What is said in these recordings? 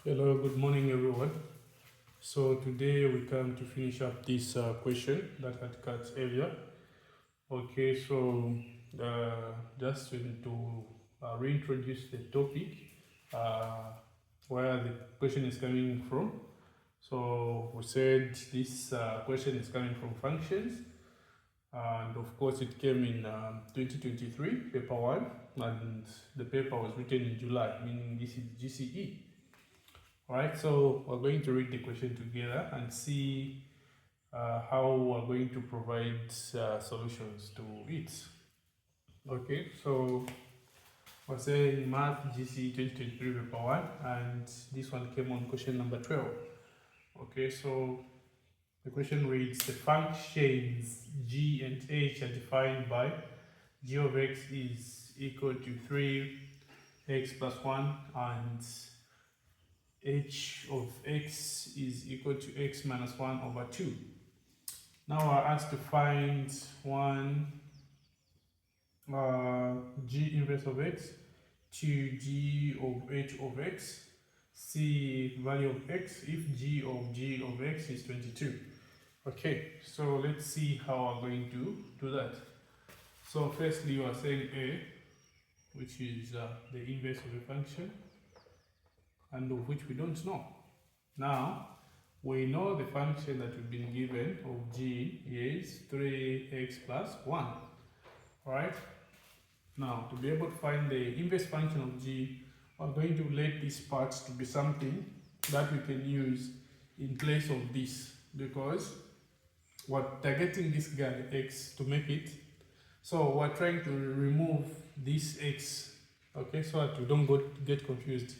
Hello, good morning, everyone. So today we come to finish up this question that had cut earlier. Okay, so just to reintroduce the topic, uh, where the question is coming from. So we said this question is coming from functions, and of course it came in 2023, paper 1, and the paper was written in July, meaning this is GCE. Alright, so we're going to read the question together and see how we're going to provide solutions to it. Okay, so we're saying Math GC 2023 paper 1, and this one came on question number 12. Okay, so the question reads, the functions g and h are defined by g of x is equal to 3x plus 1 and h of x is equal to x minus 1 over 2. Now we're asked to find one g inverse of x, 2 g of h of x, c value of x if g of x is 22. Okay, so let's see how we're going to do that. So firstly we are saying a, which is the inverse of a function, and of which we don't know. Now, we know the function that we've been given of g is 3x plus 1. Alright? Now, to be able to find the inverse function of g, we're going to let this part to be something that we can use in place of this, because we're targeting this guy x to make it. So we're trying to remove this x, okay, so that we don't get confused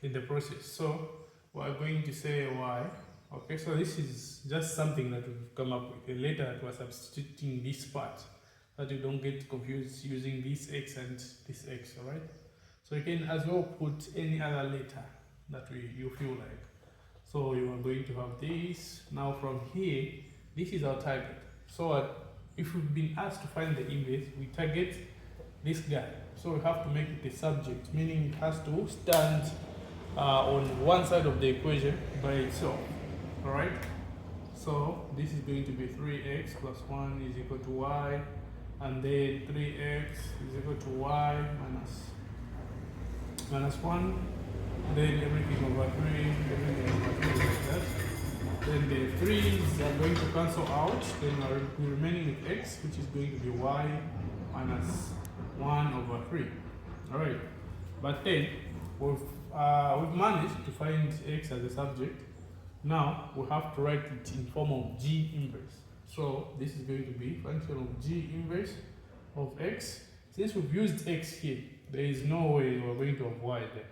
in the process. So we're going to say y. Okay, so this is just something that we've come up with. And later that we're substituting this part, that you don't get confused using this x and this x, alright? So you can as well put any other letter that you feel like. So you are going to have this. Now from here, this is our target. So if we've been asked to find the inverse, we target this guy. So we have to make it a subject, meaning it has to stand on one side of the equation by itself. Alright? So this is going to be 3x plus 1 is equal to y, and then 3x is equal to y minus 1, then everything over 3, everything over 3 like that. Then the 3's are going to cancel out, then we're remaining with x, which is going to be y minus 1 over 3. Alright, but then we've managed to find x as a subject. Now we have to write it in form of g inverse. So this is going to be function of g inverse of x. Since we've used x here, there is no way we're going to have y there.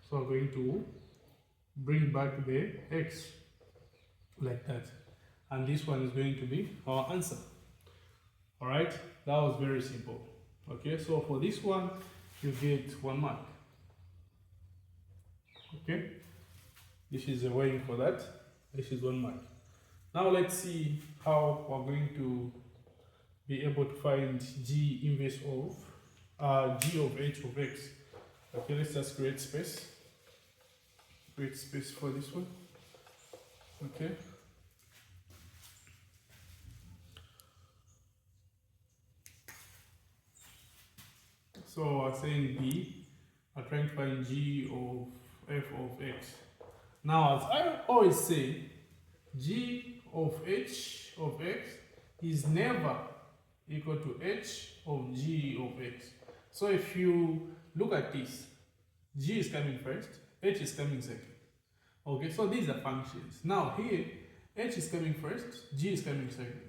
So we're going to bring back the x like that. And this one is going to be our answer. Alright, that was very simple. Okay, so for this one, you get 1 mark. Okay, this is a weighing for that. This is 1 mark. Now let's see how we're going to be able to find g inverse of g of h of x. Okay, let's just create space. Create space for this one. Okay. So we're saying b, we're trying to find g of f of x. Now, as I always say, g of h of x is never equal to h of g of x. So if you look at this, g is coming first, h is coming second. Okay, so these are functions. Now here, h is coming first, g is coming second.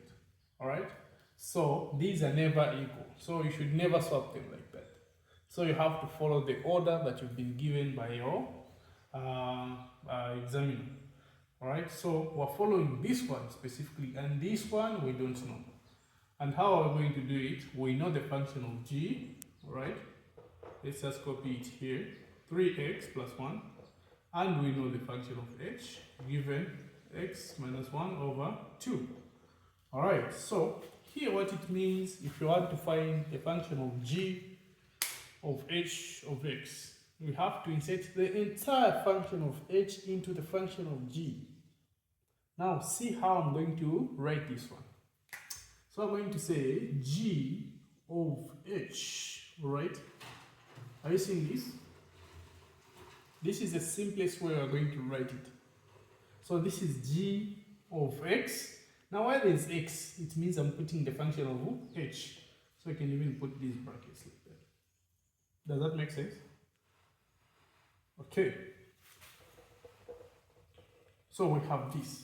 Alright? So these are never equal. So you should never swap them like that. So you have to follow the order that you've been given by your examiner. Alright, so we're following this one specifically, and this one we don't know. And how are we going to do it? We know the function of g, alright? Let's just copy it here. 3x plus 1. And we know the function of h, given x minus 1 over 2. Alright, so here what it means, if you want to find the function of g of h of x, we have to insert the entire function of h into the function of g. Now see how I'm going to write this one. So I'm going to say g of h, right? Are you seeing this? This is the simplest way we're going to write it. So this is g of x. Now where there's x, it means I'm putting the function of h. So I can even put these brackets like that. Does that make sense? Okay. So we have this.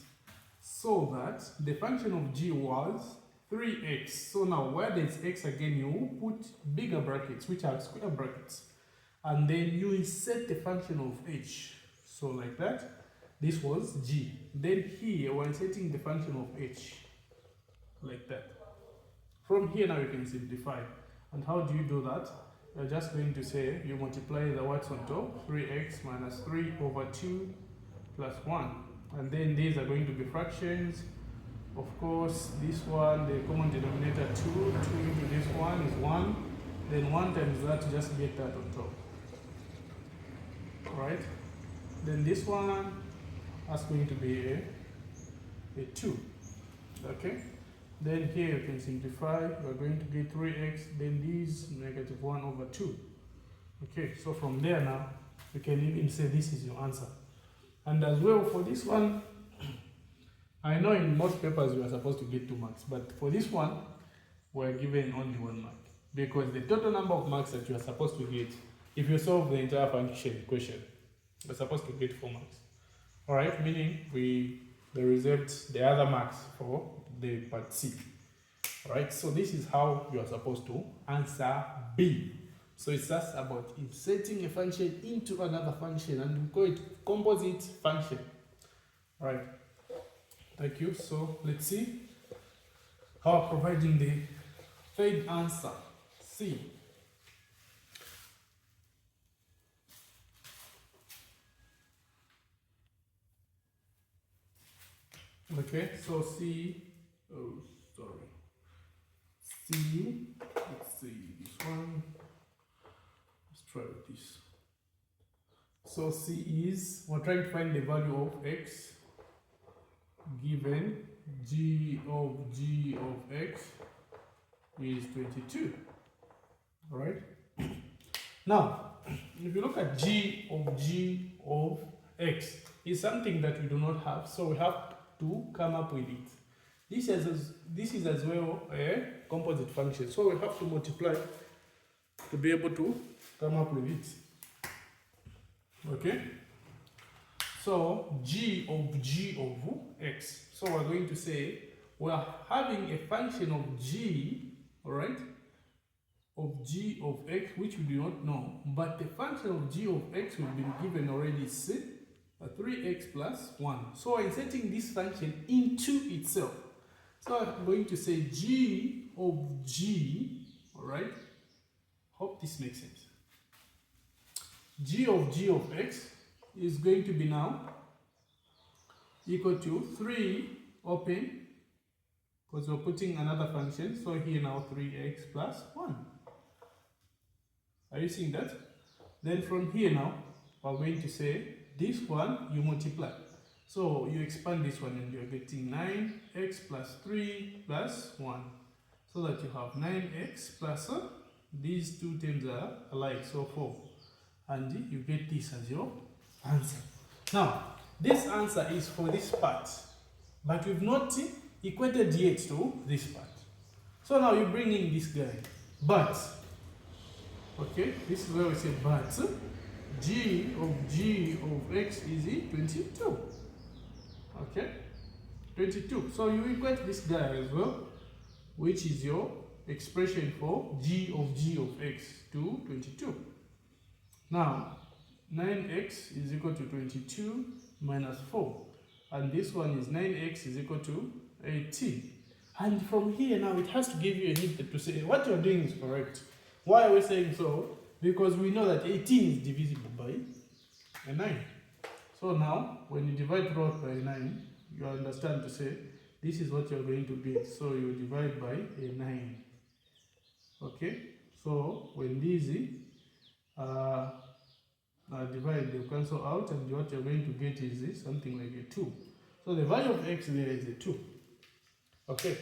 So that the function of g was 3x. So now where there's x again, you put bigger brackets, which are square brackets. And then you insert the function of h. So like that. This was g. Then here we're inserting the function of h. Like that. From here now you can simplify. And how do you do that? You're just going to say you multiply the what's on top, 3x minus 3 over 2 plus 1. And then these are going to be fractions. Of course, this one, the common denominator 2, 2 into this one is 1. Then 1 times that to just get that on top. Alright? Then this one, that's going to be a 2. Okay? Then here you can simplify. We're going to get 3x, then these negative 1 over 2. Okay, so from there now, you can even say this is your answer. And as well for this one, I know in most papers you are supposed to get 2 marks, but for this one, we're given only 1 mark. Because the total number of marks that you are supposed to get, if you solve the entire function equation, you're supposed to get 4 marks. Alright, meaning they reserved the other marks for the part C. Alright, so this is how you are supposed to answer B. So it's just about inserting a function into another function, and we call it composite function. Alright, thank you. So let's see how providing the third answer, C. Okay, so C, oh, sorry. C, let's see this one. Let's try with this. So C is, we're trying to find the value of x given g of x is 22. Alright? Now, if you look at g of x, it's something that we do not have, so we have to come up with it. This is as well a composite function, so we have to multiply to be able to come up with it. Okay? So g of x. So we're going to say we are having a function of g, alright, of g of x, which we do not know, but the function of g of x will be given already is 3x plus 1. So I'm inserting this function into itself. So I'm going to say g of g, alright? Hope this makes sense. G of x is going to be now equal to 3 open, because we're putting another function. So here now 3x plus 1. Are you seeing that? Then from here now, we're going to say this one you multiply. So you expand this one and you're getting 9x plus 3 plus 1. So that you have 9x plus these two terms are alike, so 4. And you get this as your answer. Now, this answer is for this part, but we've not equated yet to this part. So now you bring in this guy, but, okay, this is where we say but, g of x is 22. Okay, 22. So you equate this guy as well, which is your expression for g of x to 22. Now, 9x is equal to 22 minus 4. And this one is 9x is equal to 18. And from here now, it has to give you a hint to say what you're doing is correct. Why are we saying so? Because we know that 18 is divisible by a 9. So now, when you divide both by 9, you understand to say this is what you're going to get. So you divide by a 9. Okay? So when these divide, they'll cancel out, and what you're going to get is this, something like a 2. So the value of x there is a 2. Okay.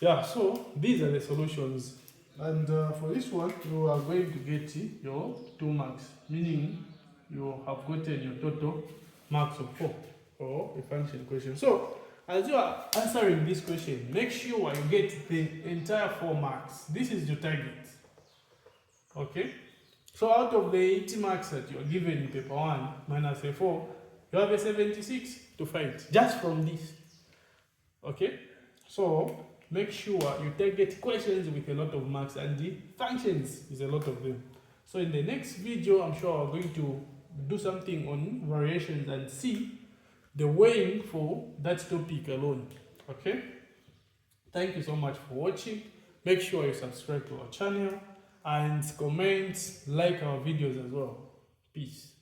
Yeah, so these are the solutions. And for this one, you are going to get your 2 marks, meaning you have gotten your total marks of 4 for a function question. So as you are answering this question, make sure you get the entire 4 marks. This is your target. Okay? So out of the 80 marks that you are given in paper 1 minus a 4, you have a 76 to find just from this. Okay? So make sure you target questions with a lot of marks, and the functions is a lot of them. So in the next video, I'm sure we're going to do something on variations and see the weighing for that topic alone. Okay? Thank you so much for watching. Make sure you subscribe to our channel and comment, like our videos as well. Peace.